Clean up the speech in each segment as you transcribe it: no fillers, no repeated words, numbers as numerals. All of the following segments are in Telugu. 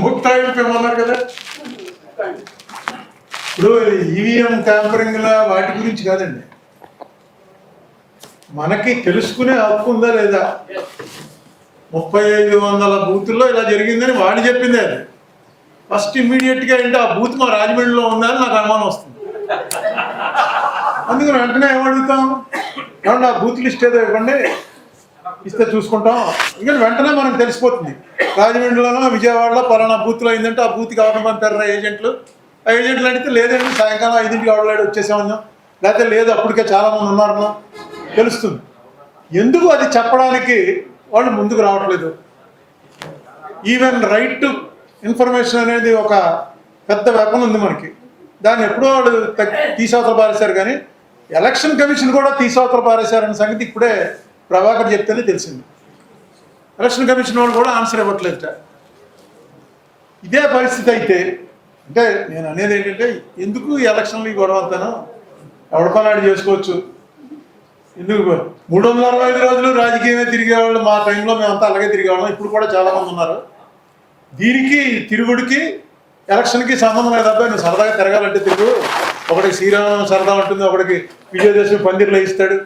ముక్తాయింపు ఏమన్నారు కదా. ఇప్పుడు ఈవీఎం ట్యాంపరింగ్ వాటి గురించి కాదండి, మనకి తెలుసుకునే హక్కు ఉందా లేదా. 3500 బూతుల్లో ఇలా జరిగిందని వాళ్ళు చెప్పిందే అది. ఫస్ట్ ఇమ్మీడియట్గా అంటే ఆ బూత్ మా రాజమండ్రిలో ఉందా అని నాకు అనుమానం వస్తుంది. అందుకని వెంటనే ఏమడుగుతాం, ఏమన్నా ఆ బూత్ లిస్ట్ ఏదో ఇవ్వండి, ఇస్తే చూసుకుంటాం. ఎందుకంటే వెంటనే మనకు తెలిసిపోతుంది రాజమండ్రిలోనో విజయవాడలో పలానా బూత్లో అయిందంటే ఆ బూత్కి ఎవరిని పంపారు ఏజెంట్లు. ఆ ఏజెంట్లు అడిగితే లేదండి సాయంకాలం 5ంటికి ఎవడలాడు వచ్చేసామన్నాం, లేకపోతే లేదు అప్పటికే చాలామంది ఉన్నారన్నా తెలుస్తుంది. ఎందుకు అది చెప్పడానికి వాళ్ళు ముందుకు రావట్లేదు. ఈవెన్ రైట్ టు ఇన్ఫర్మేషన్ అనేది ఒక పెద్ద వెపన్ ఉంది మనకి, దాన్ని ఎప్పుడో వాళ్ళు తీసవతల పారేశారు. కానీ ఎలక్షన్ కమిషన్ కూడా తీసవతల పారేశారన్న సంగతి ఇప్పుడే ప్రభాకర్ చెప్తేనే తెలిసింది. ఎలక్షన్ కమిషన్ వాళ్ళు కూడా ఆన్సర్ ఇవ్వట్లేదు. ఇదే పరిస్థితి అయితే అంటే నేను అనేది ఏంటంటే, ఎందుకు ఈ ఎలక్షన్లు ఈ గొడవ అంతాను ఎవడపనాడు చేసుకోవచ్చు. ఎందుకు 365 రోజులు రాజకీయమే తిరిగేవాళ్ళు, మా టైంలో మేమంతా అలాగే తిరిగేవాళ్ళం, ఇప్పుడు కూడా చాలామంది ఉన్నారు. దీనికి తిరుగుడికి ఎలక్షన్కి సంబంధం లేదు. అబ్బాయి నువ్వు సరదాగా తిరగాలంటే తిరుగు. ఒకటికి శ్రీరామ సరదా ఉంటుంది, ఒకటికి విజయదశమి పందిర్లు వేయిస్తాడు,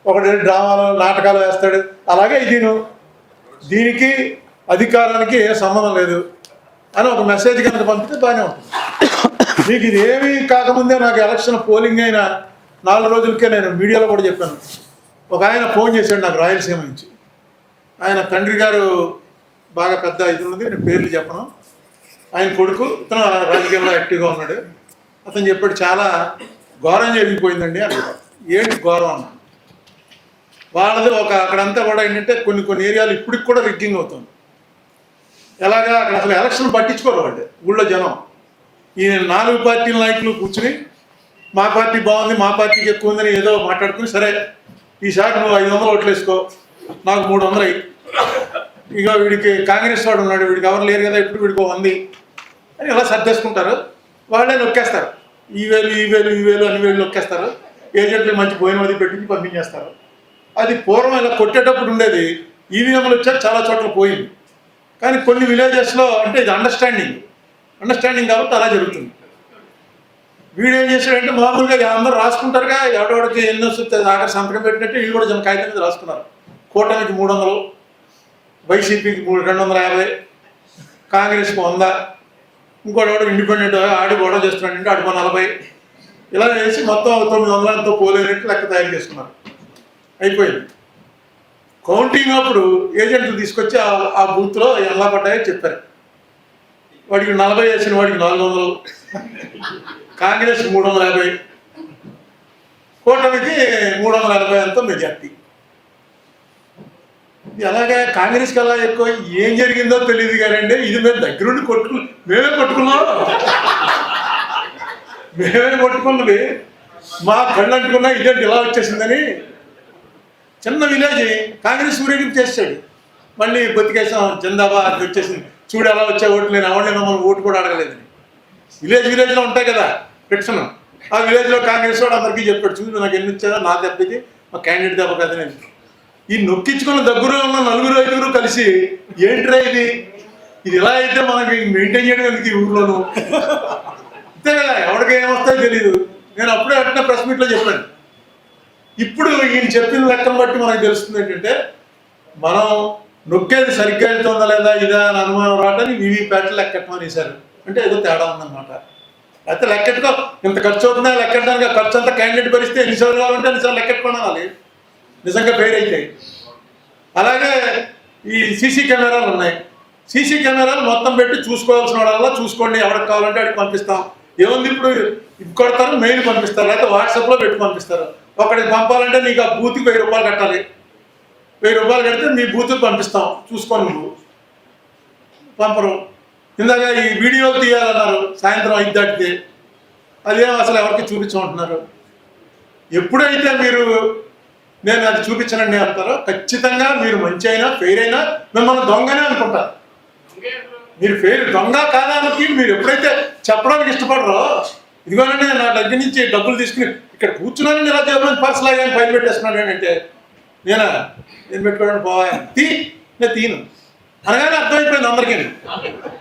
ఒకటి డ్రామాలు నాటకాలు వేస్తాడు. అలాగే ఇది దీనికి అధికారానికి ఏ సంబంధం లేదు అని ఒక మెసేజ్ కనుక పంపితే బాగానే ఉంటుంది. మీకు ఇది ఏమీ కాకముందే నాకు ఎలక్షన్ పోలింగ్ అయిన 4 రోజులకే నేను మీడియాలో కూడా చెప్పాను. ఒక ఆయన ఫోన్ చేశాడు నాకు రాయలసీమ నుంచి. ఆయన తండ్రి గారు బాగా పెద్ద ఇది ఉంది, నేను పేర్లు చెప్పను. ఆయన కొడుకు ఇతను రాజకీయాల్లో యాక్టివ్గా ఉన్నాడు. అతను చెప్పాడు చాలా ఘోరం జరిగిపోయిందండి అన్నాడు. ఏంటి ఘోరం అన్న, వాళ్ళది ఒక అక్కడంతా కూడా ఏంటంటే కొన్ని ఏరియాలు ఇప్పటికి కూడా రిగ్గింగ్ అవుతుంది. ఎలాగా అక్కడ అసలు ఎలక్షన్ పట్టించుకోరు వాళ్ళు, ఊళ్ళో జనం. ఈ 4 పార్టీల నాయకులు కూర్చుని మా పార్టీ బాగుంది, మా పార్టీకి ఎక్కువ ఉందని ఏదో మాట్లాడుకుని, సరే ఈసారి నువ్వు 500 ఓట్లు వేసుకో, నాకు 300 అయ్యి, ఇక వీడికి కాంగ్రెస్ వాడు ఉన్నాడు, వీడికి ఎవరు లేరు కదా, ఇప్పుడు వీడికి 100 అని ఇలా సర్దేసుకుంటారు. వాళ్ళే నొక్కేస్తారు, ఈ వేలు అన్ని వేలు నొక్కేస్తారు. ఏజెంట్లు మంచి పోయినది పెట్టి పంపించేస్తారు. అది పూర్వం ఇలా కొట్టేటప్పుడు ఉండేది, ఈవీఎంలు వచ్చాక చాలా చోట్ల పోయింది. కానీ కొన్ని విలేజెస్లో అంటే ఇది అండర్స్టాండింగ్ కాబట్టి అలా జరుగుతుంది. వీడేం చేశాడంటే మామూలుగా అందరూ రాసుకుంటారుగా, ఎవడెవడికి ఎన్నో ఆఖరి సంతకం పెట్టినట్టు వీళ్ళు కూడా జన కాగితం మీద రాసుకున్నారు. కూటమికి 300, వైసీపీకి 250, కాంగ్రెస్కి 100, ఇంకోటి ఇండిపెండెంట్ ఆడి గొడవ చేస్తున్నాడంటే ఆడికి 40, ఇలా వేసి మొత్తం 900 ఎంతో పోలేనట్టు లెక్క తయారు చేసుకున్నారు. అయిపోయింది. కౌంటింగ్ అప్పుడు ఏజెంట్లు తీసుకొచ్చి ఆ బూత్లో ఎలా పడ్డాయో చెప్పారు. వాడికి 40 వేసిన వాడికి 400, కాంగ్రెస్కి 350, కూటమికి 380 ఎంతో మెజార్టీ. అలాగే కాంగ్రెస్కి అలా ఎక్కువ ఏం జరిగిందో తెలియదు కానండి, ఇది మేము దగ్గరుండి మేమే కొట్టుకున్నది మా కళ్ళు అంటుకున్నా ఇదేంటి ఇలా వచ్చేసిందని. చిన్న విలేజ్ కాంగ్రెస్ ఊరేగింపు చేస్తాడు, మళ్ళీ బతికేసాం జిందాబాద్ వచ్చేసింది, చూడు ఎలా వచ్చే ఓట్లు, నేను ఎవరిని మమ్మల్ని ఓటు కూడా అడగలేదని. విలేజ్లో ఉంటాయి కదా ఫిక్షన్, ఆ విలేజ్లో కాంగ్రెస్ వాడు అందరికీ చెప్పాడు, చూడు నాకు ఎన్ని ఇచ్చారో నా దెబ్బకి మా క్యాండిడేట్ దెబ్బ కదని. ఈ నొక్కించుకున్న దగ్గర ఉన్న 4-5 కలిసి ఏంట్రా ఇది ఇలా అయితే మనకి మెయింటైన్ చేయడం ఎందుకు ఈ ఊర్లోనూ, అంతే కదా, ఎవరికి ఏమొస్తాయో తెలియదు. నేను అప్పుడే అట్లా ప్రెస్ మీట్లో చెప్పాను. ఇప్పుడు ఈయన చెప్పిన లెక్కను బట్టి మనకు తెలుస్తుంది ఏంటంటే, మనం నొక్కేది సరిగ్గా వెళ్తుందా లేదా ఇదా అని అనుమానం రావడానికి వీవీప్యాట్లు లెక్కెట్టమని వేశారు. అంటే ఏదో తేడా ఉందన్నమాట. అయితే లెక్కెట్టుకో, ఇంత ఖర్చు అవుతుందా లెక్కెట్టడానికి, ఆ ఖర్చు అంతా క్యాండిడేట్ భరిస్తే ఎన్నిసార్లు కావాలంటే ఎన్నిసార్లు లెక్కెట్టుకోవాలి, నిజంగా పేరు అయితే. అలాగే ఈ సీసీ కెమెరాలు ఉన్నాయి, సీసీ కెమెరాలు మొత్తం పెట్టి చూసుకోవాల్సిన వాళ్ళ చూసుకోండి, ఎవరికి కావాలంటే అడిగి పంపిస్తాం. ఏముంది ఇప్పుడు ఇది కొడతారు, మెయిల్ పంపిస్తారు, లేకపోతే వాట్సాప్లో పెట్టి పంపిస్తారు. ఒకడికి పంపాలంటే నీకు ఆ బూత్కి 1000 రూపాయలు కట్టాలి, 1000 రూపాయలు కడితే మీ బూత్కి పంపిస్తాం, చూసుకోండి. నువ్వు పంపరు. ఇందాక ఈ వీడియోలు తీయాలన్నారు సాయంత్రం 5 దాటితే, అదేం అసలు ఎవరికి చూపించమంటున్నారు. ఎప్పుడైతే మీరు నేను అది చూపించనండి అంటారో ఖచ్చితంగా మీరు మంచి అయినా ఫెయిర్ అయినా మిమ్మల్ని దొంగనే అనుకుంటారు. మీరు ఫెయిర్ దొంగ కాదానికి మీరు ఎప్పుడైతే చెప్పడానికి ఇష్టపడరో, ఇదిగోనండి నా దగ్గర నుంచి డబ్బులు తీసుకుని ఇక్కడ కూర్చున్నానని ఇలా చెప్పడానికి పర్స్ లాగా ఫైల్ పెట్టేస్తున్నాడు అంటే, నేను పెట్టుకోవడానికి పోవా నేను తీను అనగానే అర్థమైపోయింది అందరికీ.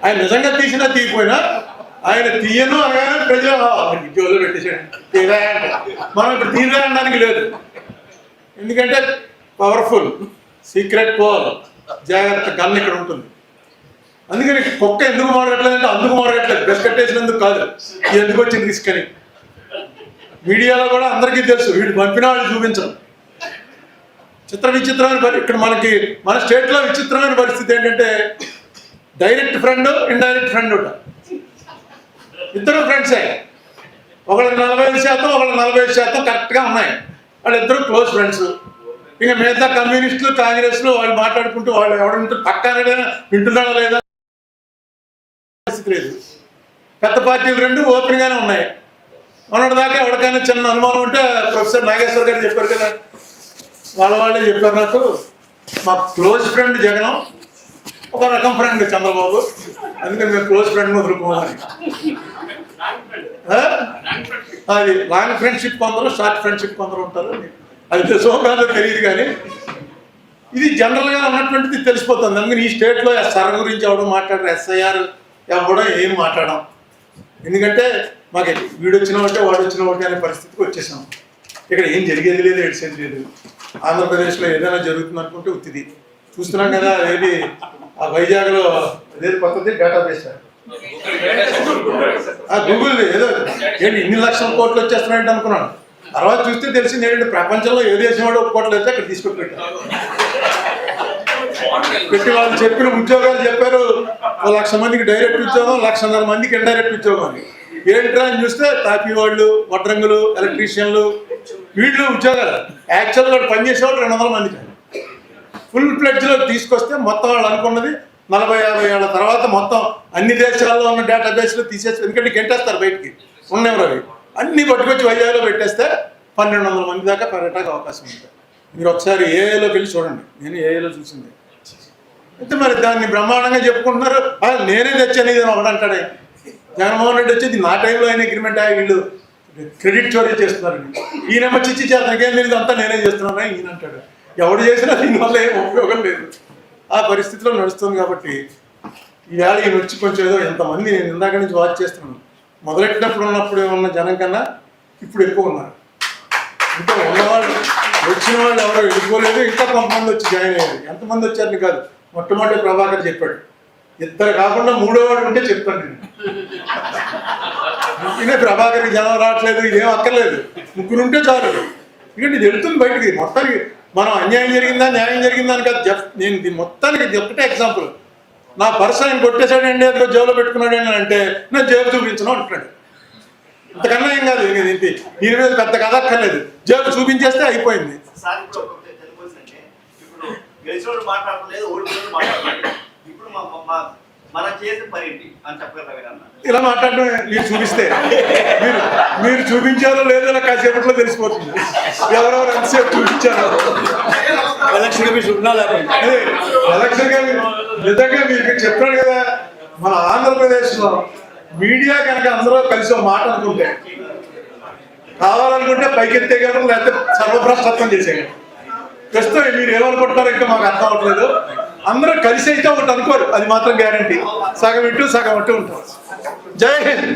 ఆయన నిజంగా తీసినా తీయకపోయినా ఆయన తీయను అనగానే ప్రజలు జోలు పెట్టేసాడు తీరా అంటే. మనం ఇప్పుడు తీరా అనడానికి లేదు, ఎందుకంటే పవర్ఫుల్ సీక్రెట్ పోల్ జాగ్రత్త గన్ ఇక్కడ ఉంటుంది. అందుకని కుక్క ఎందుకు మాడగట్లేదు అంటే అందుకు మాడగట్లేదు, బెస్ కట్టేసినందుకు కాదు, ఎందుకు వచ్చింది రిస్క్ అని. మీడియాలో కూడా అందరికీ తెలుసు, వీడు పంపిన వాళ్ళు చూపించరు. విచిత్రమైన ఇక్కడ మనకి మన స్టేట్లో విచిత్రమైన పరిస్థితి ఏంటంటే డైరెక్ట్ ఫ్రెండ్ ఇండైరెక్ట్ ఫ్రెండ్ ఉంటా, ఇద్దరు ఫ్రెండ్సే. ఒకళ్ళకి 45%, ఒకళ్ళకి 45% కరెక్ట్గా ఉన్నాయి, వాళ్ళిద్దరు క్లోజ్ ఫ్రెండ్స్. ఇంకా మిగతా కమ్యూనిస్టులు కాంగ్రెస్లు వాళ్ళు మాట్లాడుకుంటూ వాళ్ళు ఎవడంటూ పక్కన వింటున్నాడో లేదా పరిస్థితి లేదు. పెద్ద పార్టీలు రెండు ఓపెన్గానే ఉన్నాయి. మొన్నటి దాకా ఎవరికైనా చిన్న అనుమానం ఉంటే ప్రొఫెసర్ నాగేశ్వర్ గారు చెప్పారు కదా, వాళ్ళే చెప్పారు నాకు, మా క్లోజ్ ఫ్రెండ్ జగన్, ఒక రకం ఫ్రెండ్ చంద్రబాబు, అందుకని మేము క్లోజ్ ఫ్రెండ్ వదులుకోవాలి. అది లాంగ్ ఫ్రెండ్షిప్ కొందరు, షార్ట్ ఫ్రెండ్షిప్ కొందరు ఉంటారు, అది తెలుసో కాదో తెలియదు. కానీ ఇది జనరల్గా ఉన్నటువంటిది తెలిసిపోతుంది. అందుకని ఈ స్టేట్లో ఎస్ఆర్ గురించి ఎవడో మాట్లాడారు, ఎస్ఐఆర్ ఎవడో ఏం మాట్లాడడం, ఎందుకంటే మాకు వీడు వచ్చిన ఒకటే వాడు వచ్చిన ఒకటే అనే పరిస్థితికి వచ్చేసాం. ఇక్కడ ఏం జరిగేది లేదు, ఏడ్చేది లేదు. ఆంధ్రప్రదేశ్లో ఏదైనా జరుగుతుంది అనుకుంటే ఉత్తిది చూస్తున్నాం కదా. ఏది ఆ వైజాగ్లో అదేది కొత్తది డేటాబేస్, గూగుల్ ఏదో ఏంటి ఇన్ని లక్షల కోట్లు వచ్చేస్తున్నాయంటే అనుకున్నాను. తర్వాత చూస్తే తెలిసింది ఏంటంటే ప్రపంచంలో ఏ దేశం వాడు ఒప్పుకోవట్లేదు అయితే అక్కడ తీసుకొని పెట్టారు. పెట్టి వాళ్ళు చెప్పిన ఉద్యోగాలు చెప్పారు, 1,00,000 మందికి డైరెక్ట్ ఉద్యోగం, 1,50,000 మందికి ఇండైరెక్ట్ ఉద్యోగం అని. ఏంట్రా అని చూస్తే తాపీ వాళ్ళు, వడ్రంగులు, ఎలక్ట్రీషియన్లు, వీళ్ళు ఉద్యోగాలు. యాక్చువల్గా పనిచేసేవాళ్ళు 200 మందికి. ఫుల్ ప్లెడ్జ్లో తీసుకొస్తే మొత్తం వాళ్ళు అనుకున్నది 40-50 ఏళ్ళ తర్వాత మొత్తం అన్ని దేశాల్లో ఉన్న డేటాబేస్లో తీసేసి, ఎందుకంటే గెంటేస్తారు బయటికి ఉన్నెవరు అవి అన్నీ పట్టుకొచ్చి వైజాగ్లో పెట్టేస్తే 1,200 మంది దాకా పర్యటనకు అవకాశం ఉంటుంది. మీరు ఒకసారి ఏఐలోకి వెళ్ళి చూడండి, నేను ఏఐలో చూసింది. అయితే మరి దాన్ని బ్రహ్మాండంగా చెప్పుకుంటున్నారు, నేనే తెచ్చాను ఇది ఒకడంటాడే. జగన్మోహన్ రెడ్డి వచ్చి నా టైంలో ఆయన అగ్రిమెంట్ వీళ్ళు క్రెడిట్ చోరీ చేస్తున్నారని, ఈయనమ్మ చిచ్చి చేతనకేం తెలియదు అంతా నేనే చేస్తున్నాను ఈయన అంటాడు. ఎవడు చేసినా దీనివల్ల ఏం ఉపయోగం లేదు. ఆ పరిస్థితిలో నడుస్తుంది. కాబట్టి ఈవేళ ఈయన వచ్చి కొంచెం ఏదో ఎంతమంది నేను ఇందాక నుంచి వాచ్ చేస్తున్నాను, మొదలెట్టినప్పుడు ఉన్నప్పుడు ఉన్న జనం కన్నా ఇప్పుడు ఎక్కువ ఉన్నారు. ఇంకా ఉన్నవాళ్ళు వచ్చిన వాళ్ళు ఎవరో వెళ్ళిపోలేదు, ఇంకా కొంతమంది వచ్చి జాయిన్ అయ్యారు. ఎంతమంది వచ్చారని కాదు, మొట్టమొదటి ప్రభాకర్ చెప్పాడు, ఇద్దరు కాకుండా 3వ వాడు ఉంటే చెప్తాను నేను. ఇంకనే ప్రభాకర్కి జనం రావట్లేదు, ఇదేం అక్కర్లేదు, 3 ఉంటే చాలు. ఎందుకంటే ఇది వెళ్తుంది బయటికి. మొత్తానికి మనం అన్యాయం జరిగిందా న్యాయం జరిగిందా అని కాదు, నేను దీని మొత్తానికి ఒకటే ఎగ్జాంపుల్. నా పర్స్ ఆయన కొట్టేశాడండి, అందులో జేబులో పెట్టుకున్నాడు అని అంటే నేను జేబు చూపించను అంటున్నాడు. ఇంతకన్నా ఏం కాదు, దీని మీద పెద్ద కథ అక్కర్లేదు, జేబు చూపించేస్తే అయిపోయింది. ఇలా మాట్లాడడం మీరు చూపిస్తే మీరు చూపించారో లేదో నాకు కాసేపట్లో తెలిసిపోతుంది, ఎవరెవరు ఎంతసేపు చూపించారో. ఎలక్షన్ నిజంగా మీరు చెప్పాడు కదా, మన ఆంధ్రప్రదేశ్లో మీడియా కనుక అందరూ కలిసి ఒక మాట అనుకుంటే, కావాలనుకుంటే పైకెత్తేయగలరు, లేకపోతే సర్వభ్రష్టత్వం చేసేయగలరు. ప్రస్తుతం మీరు ఏమనుకుంటున్నారో ఇంకా మాకు అర్థం అవ్వట్లేదు. అందరూ కలిసి అయితే ఒకటి అనుకోరు, అది మాత్రం గ్యారంటీ. సగం ఇటు సగం అటు ఉంటారు. జై హింద్.